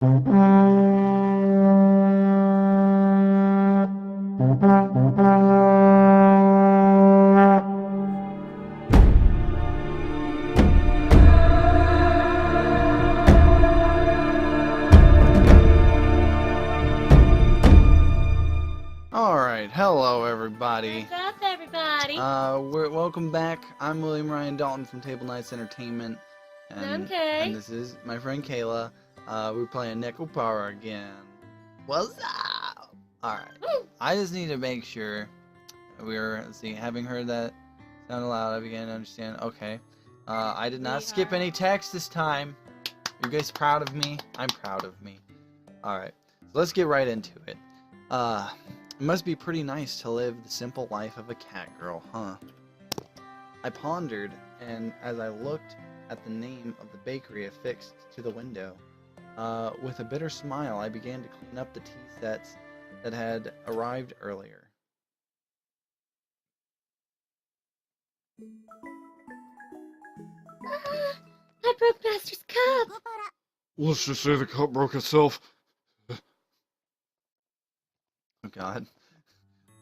Alright, hello everybody. What's up, everybody? Welcome back. I'm William Ryan Dalton from Table Knights Entertainment. And this is my friend Kayla. We're playing NEKOPARA again. What's up? Alright. I just need to make sure having heard that sound aloud, I began to understand. Okay. I did not skip any text this time. Are you guys proud of me? I'm proud of me. Alright. So let's get right into it. It must be pretty nice to live the simple life of a cat girl, huh? I pondered, and as I looked at the name of the bakery affixed to the window, with a bitter smile, I began to clean up the tea sets that had arrived earlier. I broke Master's cup! Let's just say the cup broke itself. Oh god.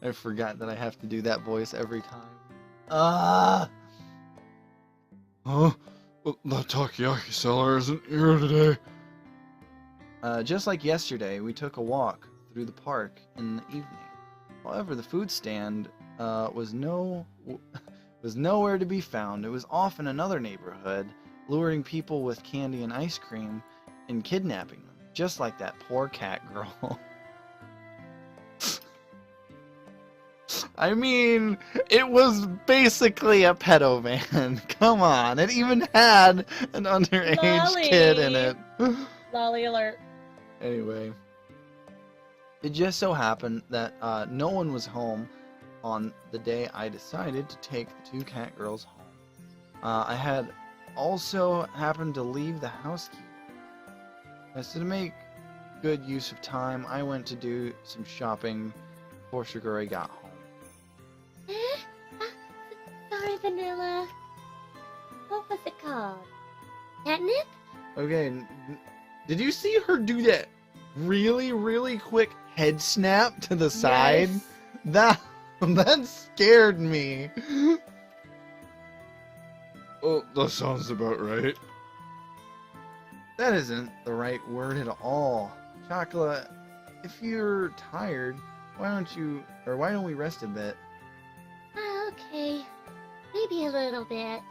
I forgot that I have to do that voice every time. Huh? The takoyaki seller isn't here today. Just like yesterday, we took a walk through the park in the evening. However, the food stand was nowhere to be found. It was off in another neighborhood, luring people with candy and ice cream and kidnapping them, just like that poor cat girl. I mean, it was basically a pedo van. Come on, it even had an underage kid in it. Lolly alert. Anyway, it just so happened that no one was home on the day I decided to take the two cat girls home. I had also happened to leave the housekeeper. So to make good use of time, I went to do some shopping before Shigure got home. Sorry, Vanilla. What was it called? Catnip? Okay, did you see her do that really quick head snap to the side? Yes. That scared me. Oh, that sounds about right. That isn't the right word at all. Chocolate, if you're tired, why don't we rest a bit? Okay. Maybe a little bit.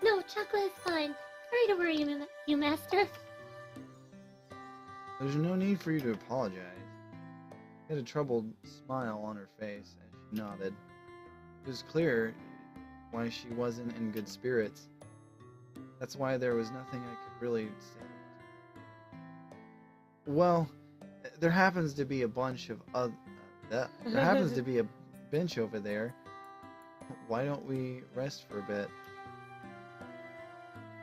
No, chocolate is fine. Sorry to worry you, Master. There's no need for you to apologize. She had a troubled smile on her face as she nodded. It was clear why she wasn't in good spirits. That's why there was nothing I could really say. Well, there happens to be a bunch of there happens to be a bench over there. Why don't we rest for a bit?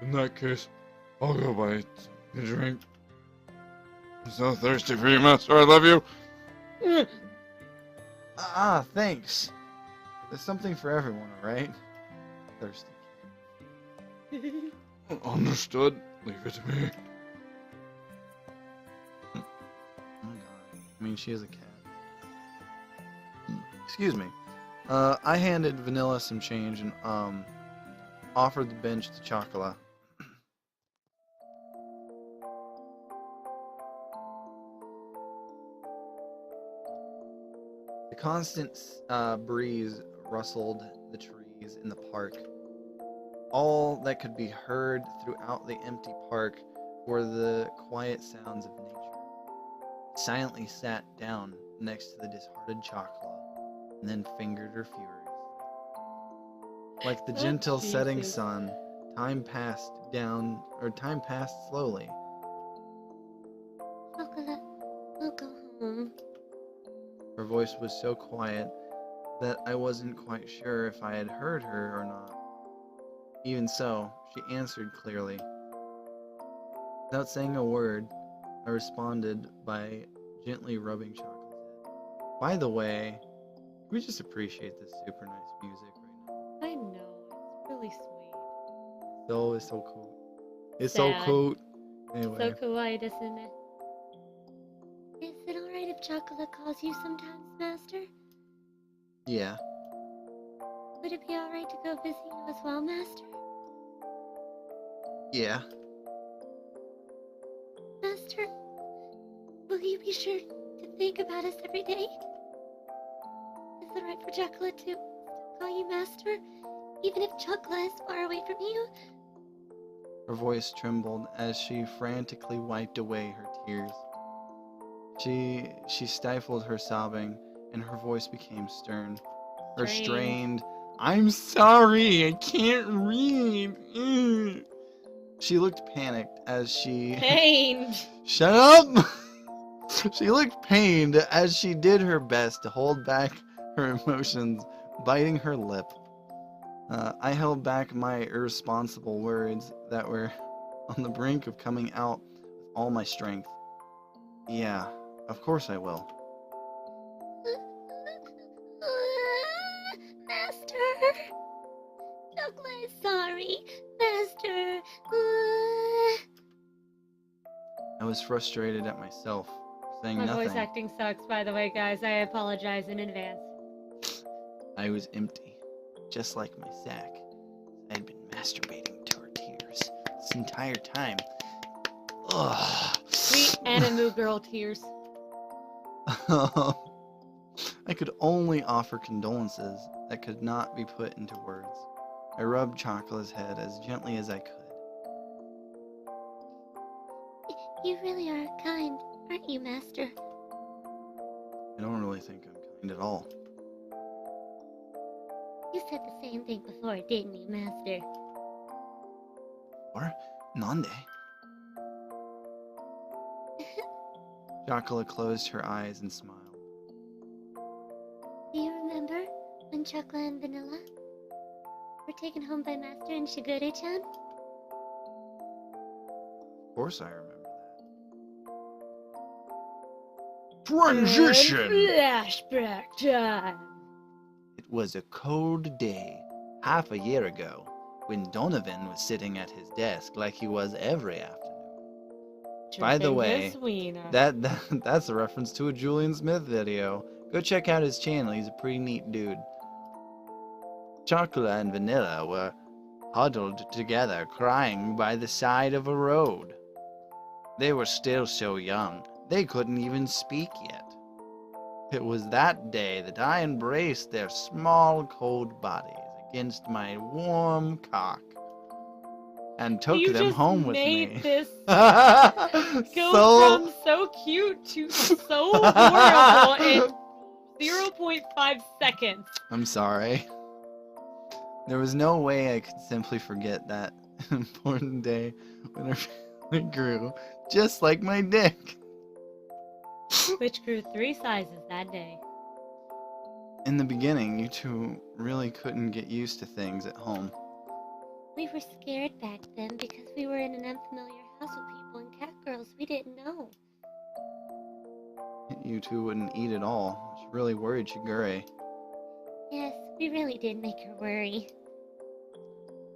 In that case, I'll go buy a drink. I'm so thirsty for you, Master. I love you. Thanks. There's something for everyone, alright? Thirsty. Understood. Leave it to me. Oh god. I mean, she is a cat. Excuse me. I handed Vanilla some change and offered the bench to Chocola. The constant breeze rustled the trees in the park. All that could be heard throughout the empty park were the quiet sounds of nature. I silently sat down next to the disheartened Chocola and then fingered her furious. Like the gentle setting sun, time passed slowly. Chocolate, we'll go home. Her voice was so quiet that I wasn't quite sure if I had heard her or not. Even so, she answered clearly. Without saying a word, I responded by gently rubbing Chocolate's head. By the way, can we just appreciate this super nice music right now? I know, it's really sweet. So, it's so cool. It's Sad. so cool. Anyway. So kawaii, isn't it? Is it alright if Chocolate calls you sometimes, Master? Yeah. Would it be alright to go visit you as well, Master? Yeah. Master, will you be sure to think about us every day? Is it right for Chocolate to call you Master, even if Chocolate is far away from you? Her voice trembled as she frantically wiped away her tears. She stifled her sobbing, and her voice became stern. Her strained, "I'm sorry, I can't read." She looked panicked as she... Pained! Shut up! She looked pained as she did her best to hold back her emotions, biting her lip. I held back my irresponsible words that were on the brink of coming out with all my strength. Yeah, of course I will. Master! Chocolate is sorry, Master! I was frustrated at myself for saying My nothing. voice acting sucks, by the way, guys. I apologize in advance. I was empty, just like my sack. I had been masturbating to her tears this entire time. Ugh. Sweet Animu girl tears. I could only offer condolences that could not be put into words. I rubbed Chocola's head as gently as I could. You really are kind, aren't you, Master? I don't really think I'm kind at all. You said the same thing before, didn't you, Master? Or? Nande? Chocola closed her eyes and smiled. Do you remember when Chocolate and Vanilla were taken home by Master and Shigure-chan? Of course I remember that. Transition! Flashback time! It was a cold day, half a year ago, when Donovan was sitting at his desk like he was every afternoon. By the way, that's a reference to a Julian Smith video. Go check out his channel, he's a pretty neat dude. Chocolate and Vanilla were huddled together crying by the side of a road. They were still so young, they couldn't even speak yet. It was that day that I embraced their small, cold bodies against my warm cock and took them home with me. You just made this go from so cute to so horrible in 0.5 seconds. I'm sorry. There was no way I could simply forget that important day when our family grew, just like my dick. Which grew 3 sizes that day. In the beginning, you two really couldn't get used to things at home. We were scared back then because we were in an unfamiliar house with people and cat girls we didn't know. You two wouldn't eat at all. She really worried Shigure. Yes, we really did make her worry.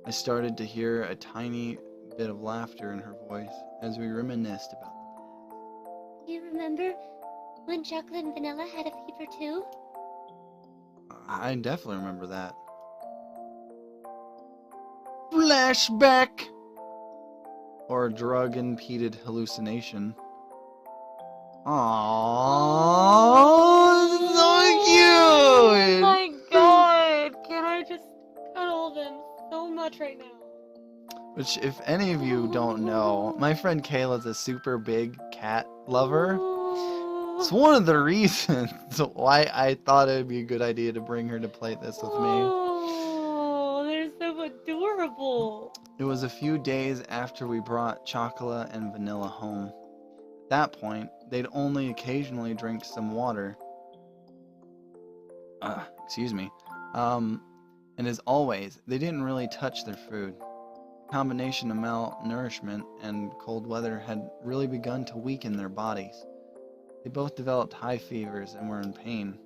I started to hear a tiny bit of laughter in her voice as we reminisced about the past. Do you remember when Chocolate and Vanilla had a fever too? I definitely remember that. Flashback! Or drug-impeded hallucination. Aww, so cute! Oh my god! Can I just cuddle them so much right now? Which, if any of you don't know, my friend Kayla's a super big cat lover. It's one of the reasons why I thought it would be a good idea to bring her to play this with me. Oh, they're so adorable. It was a few days after we brought Chocolate and Vanilla home. At that point, they'd only occasionally drink some water. Excuse me. And as always, they didn't really touch their food. The combination of malnourishment and cold weather had really begun to weaken their bodies. They both developed high fevers and were in pain.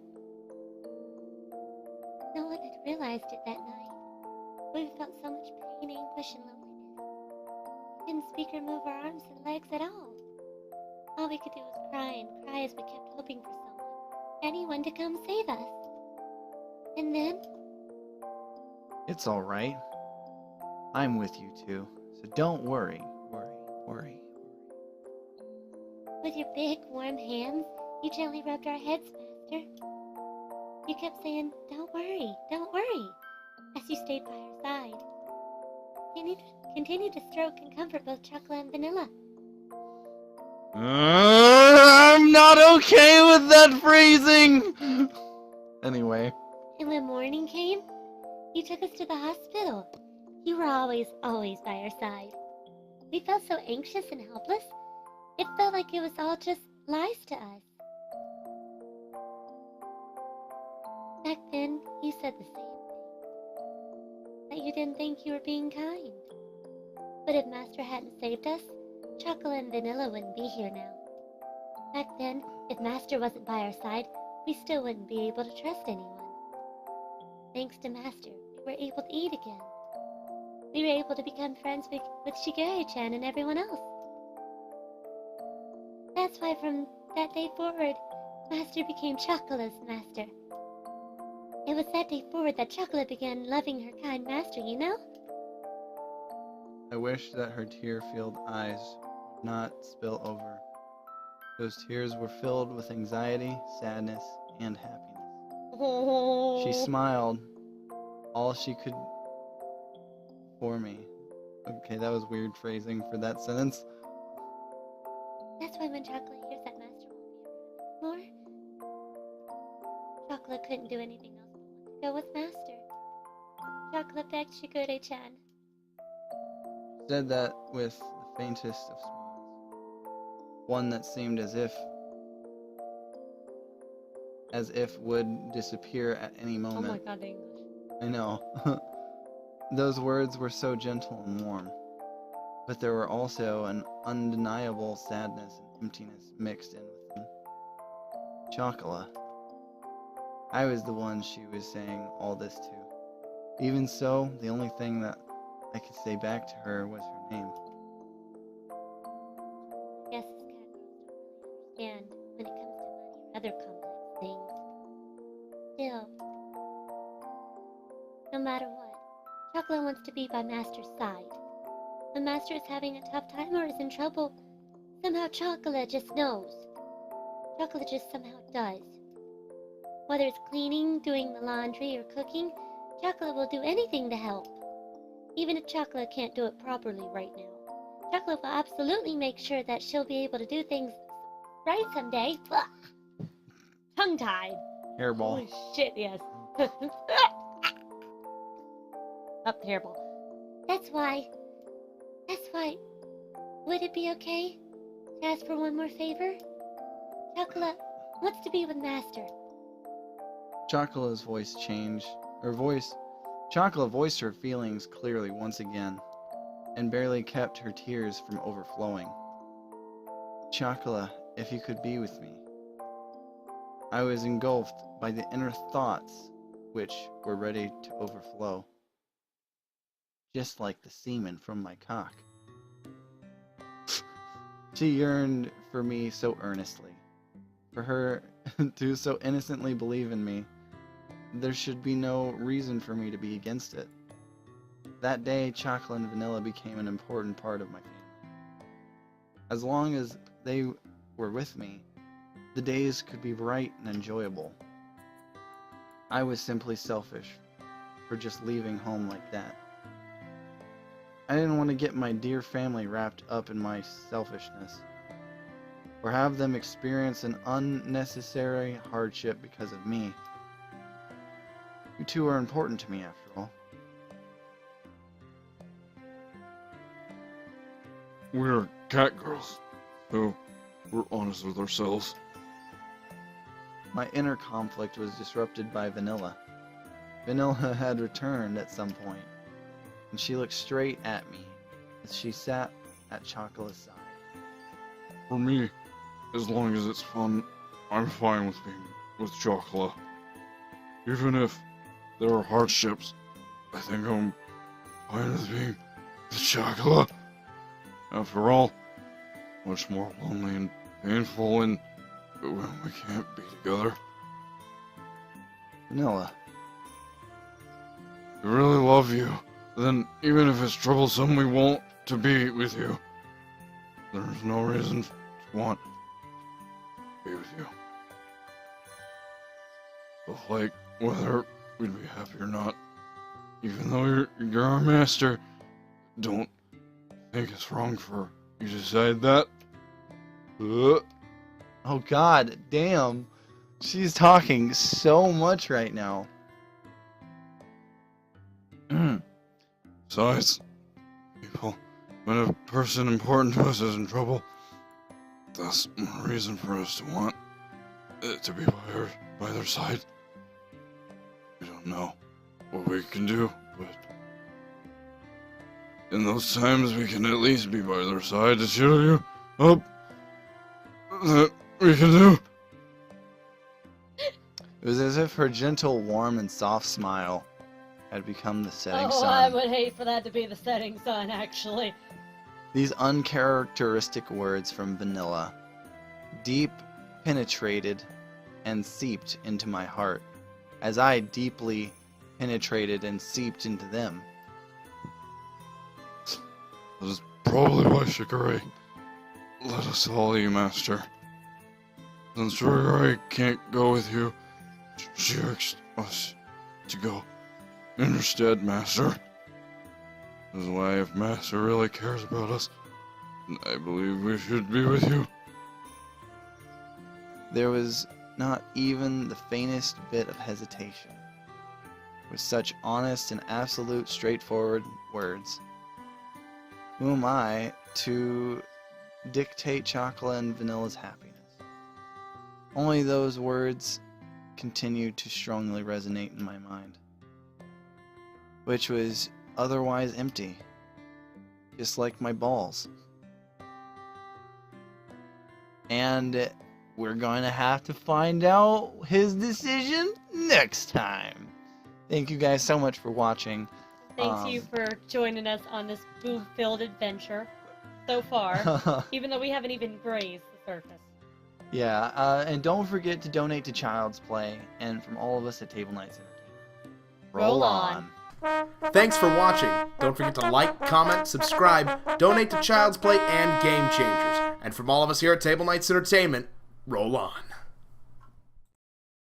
No one had realized it that night. We felt so much pain, anguish, and loneliness. Couldn't speak or move our arms and legs at all. All we could do was cry and cry as we kept hoping for someone, anyone to come save us. And then, It's alright. I'm with you too, so don't worry. with your big, warm hands, you gently rubbed our heads, Master. You kept saying, don't worry, as you stayed by our side. Continue to stroke and comfort both Chocolate and Vanilla. I'm not okay with that phrasing! Anyway. And when morning came, you took us to the hospital. You were always by our side. We felt so anxious and helpless. It felt like it was all just lies to us. Back then, you said the same thing. That you didn't think you were being kind. But if Master hadn't saved us, Chocolate and Vanilla wouldn't be here now. Back then, if Master wasn't by our side, we still wouldn't be able to trust anyone. Thanks to Master, we were able to eat again. We were able to become friends with Shigure-chan and everyone else. That's why from that day forward, Master became Chocolate's master. It was that day forward that Chocolate began loving her kind master, you know? I wish that her tear-filled eyes would not spill over. Those tears were filled with anxiety, sadness, and happiness. She smiled, all she could for me. Okay, that was weird phrasing for that sentence. That's why when Chocolate hears that Master won't be around anymore, Chocolate couldn't do anything else but want to go with Master. Chocolate begged Shigure-chan. Said that with the faintest of smiles. One that seemed as if would disappear at any moment. Oh my god, English. I know. Those words were so gentle and warm. But there were also an undeniable sadness and emptiness mixed in with them. Chocolate. I was the one she was saying all this to. Even so, the only thing that I could say back to her was her name. I guess this cat girls don't really understand when it comes to money or other complex things. Still, no matter what, Chocolate wants to be by Master's side. When Master is having a tough time or is in trouble, somehow Chocolate just knows. Chocolate just somehow does. Whether it's cleaning, doing the laundry, or cooking, Chocolate will do anything to help. Even if Chocolate can't do it properly right now, Chocolate will absolutely make sure that she'll be able to do things right someday. Ugh. Tongue-tied. Hairball. Holy shit, yes. Up hairball. That's why, would it be okay to ask for one more favor? Chocolate wants to be with Master. Chocolate's voice changed. Chocolate voiced her feelings clearly once again, and barely kept her tears from overflowing. Chocolate, if you could be with me. I was engulfed by the inner thoughts which were ready to overflow, just like the semen from my cock. She yearned for me so earnestly, for her to so innocently believe in me. There should be no reason for me to be against it. That day, Chocolate and Vanilla became an important part of my family. As long as they were with me, the days could be bright and enjoyable. I was simply selfish for just leaving home like that. I didn't want to get my dear family wrapped up in my selfishness, or have them experience an unnecessary hardship because of me. You two are important to me, after all. We're cat girls, so we're honest with ourselves. My inner conflict was disrupted by Vanilla. Vanilla had returned at some point, and she looked straight at me as she sat at Chocolate's side. For me, as long as it's fun, I'm fine with being with Chocolate. Even if there are hardships, I think I'm fine with being with Chocolate. After all, much more lonely and painful when we can't be together. Vanilla. We really love you. Then, even if it's troublesome, we want to be with you. There's no reason to want to be with you. But like, whether we'd be happy or not, even though you're our master, don't think it's wrong for you to decide that. Oh god, damn. She's talking so much right now. Besides, people, when a person important to us is in trouble, that's a reason for us to want it to be by their side. We don't know what we can do, but in those times we can at least be by their side to cheer you up. That we can do. It was as if her gentle, warm, and soft smile had become the setting sun. I would hate for that to be the setting sun, actually. These uncharacteristic words from Vanilla, deep penetrated and seeped into my heart, as I deeply penetrated and seeped into them. That is probably why Shikari let us follow you, Master. Since Shikari can't go with you, she asked us to go in her stead, Master. This is why, if Master really cares about us, I believe we should be with you. There was not even the faintest bit of hesitation. With such honest and absolute straightforward words, who am I to dictate Chocolate and Vanilla's happiness? Only those words continued to strongly resonate in my mind, which was otherwise empty, just like my balls. And we're going to have to find out his decision next time. Thank you guys so much for watching. Thanks you for joining us on this boob-filled adventure so far, even though we haven't even grazed the surface. Yeah, and don't forget to donate to Child's Play, and from all of us at Table Knights Entertainment. Roll on. Thanks for watching. Don't forget to like, comment, subscribe, donate to Child's Play and Game Changers. And from all of us here at Table Knights Entertainment, roll on.